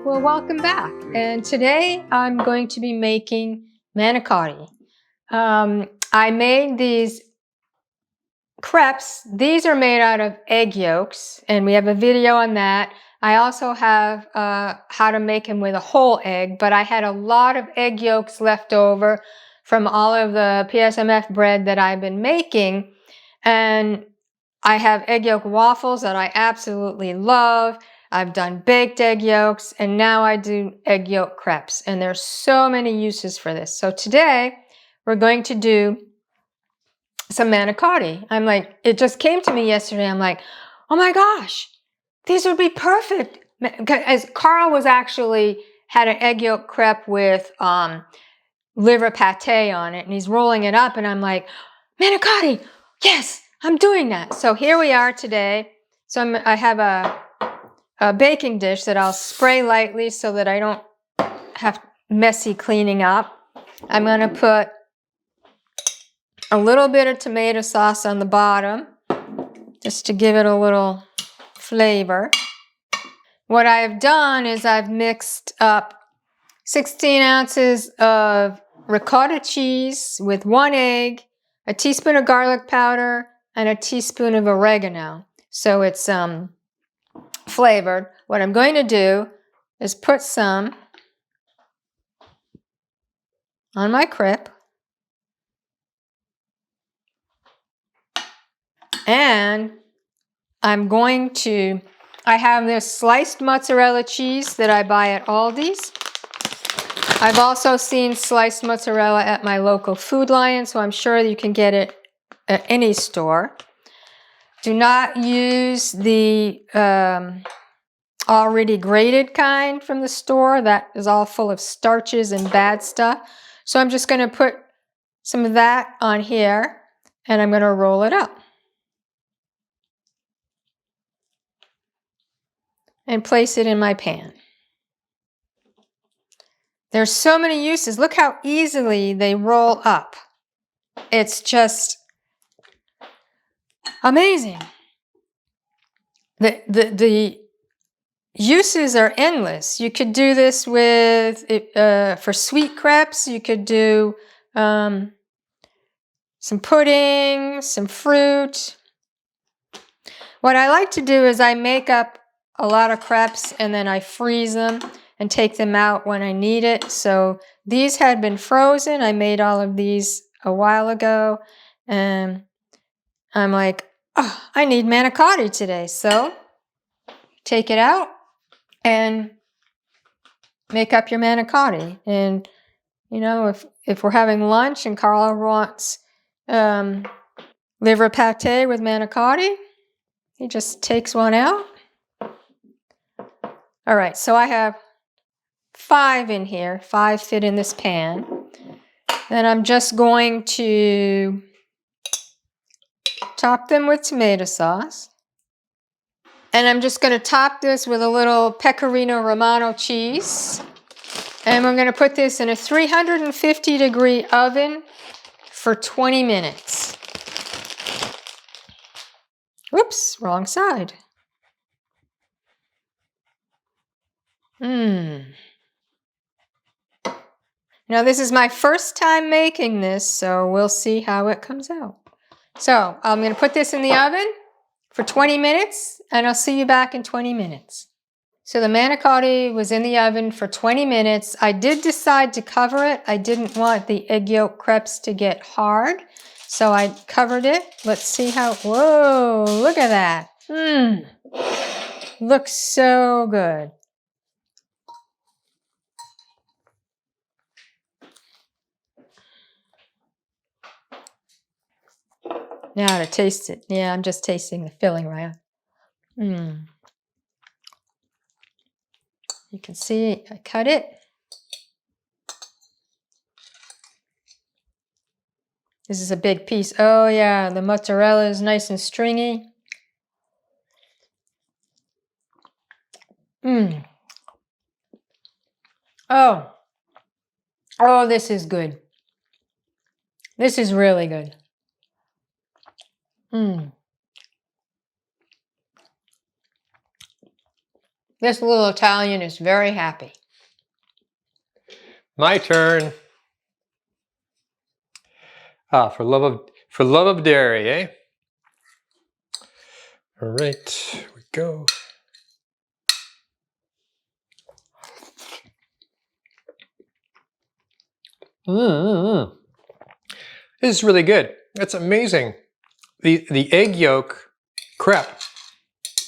Well, welcome back. And today I'm going to be making manicotti. I made these crepes. These are made out of egg yolks, and we have a video on that. I also have how to make them with a whole egg, but I had a lot of egg yolks left over from all of the PSMF bread that I've been making. And I have egg yolk waffles that I absolutely love. I've done baked egg yolks, and now I do egg yolk crepes. And there's so many uses for this. So today we're going to do some manicotti. I'm like, it just came to me yesterday. I'm like, oh my gosh, these would be perfect. As Karl was actually had an egg yolk crepe with liver pate on it, and he's rolling it up, and I'm like, manicotti, yes, I'm doing that. So here we are today. So I have a baking dish that I'll spray lightly so that I don't have messy cleaning up. I'm going to put a little bit of tomato sauce on the bottom just to give it a little flavor. What I've done is I've mixed up 16 ounces of ricotta cheese with 1 egg, a teaspoon of garlic powder, and a teaspoon of oregano. So it's flavored. What I'm going to do is put some on my crepe. And I have this sliced mozzarella cheese that I buy at Aldi's. I've also seen sliced mozzarella at my local Food Lion, so I'm sure you can get it at any store. Do not use the already grated kind from the store. That is all full of starches and bad stuff. So I'm just going to put some of that on here, and I'm going to roll it up and place it in my pan. There's so many uses. Look how easily they roll up. It's just amazing. The uses are endless. You could do this with for sweet crepes. You could do some pudding, some fruit. What I like to do is I make up a lot of crepes and then I freeze them and take them out when I need it. So these had been frozen. I made all of these a while ago, and I'm like, oh, I need manicotti today. So take it out and make up your manicotti. And you know, if we're having lunch and Karl wants liver pate with manicotti, he just takes one out. All right, so I have 5 in here. 5 fit in this pan. Then I'm just going to top them with tomato sauce. And I'm just going to top this with a little pecorino romano cheese. And we're going to put this in a 350-degree oven for 20 minutes. Whoops, wrong side. Now this is my first time making this, so we'll see how it comes out. So I'm going to put this in the oven for 20 minutes, and I'll see you back in 20 minutes. So the manicotti was in the oven for 20 minutes. I did decide to cover it. I didn't want the egg yolk crepes to get hard, so I covered it. Let's see how, whoa, look at that. Looks so good. Now to taste it. Yeah, I'm just tasting the filling right on. You can see I cut it. This is a big piece. Oh yeah, the mozzarella is nice and stringy. Oh, this is good. This is really good. This little Italian is very happy. My turn. Ah, for love of dairy, eh? All right, here we go. This is really good. That's amazing. The egg yolk crepe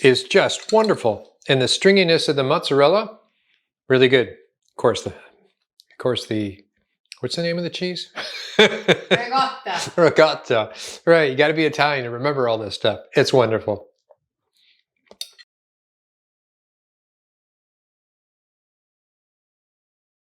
is just wonderful, and the stringiness of the mozzarella, really good. Of course, the what's the name of the cheese? Ricotta. Ricotta. Right, you got to be Italian to remember all this stuff. It's wonderful.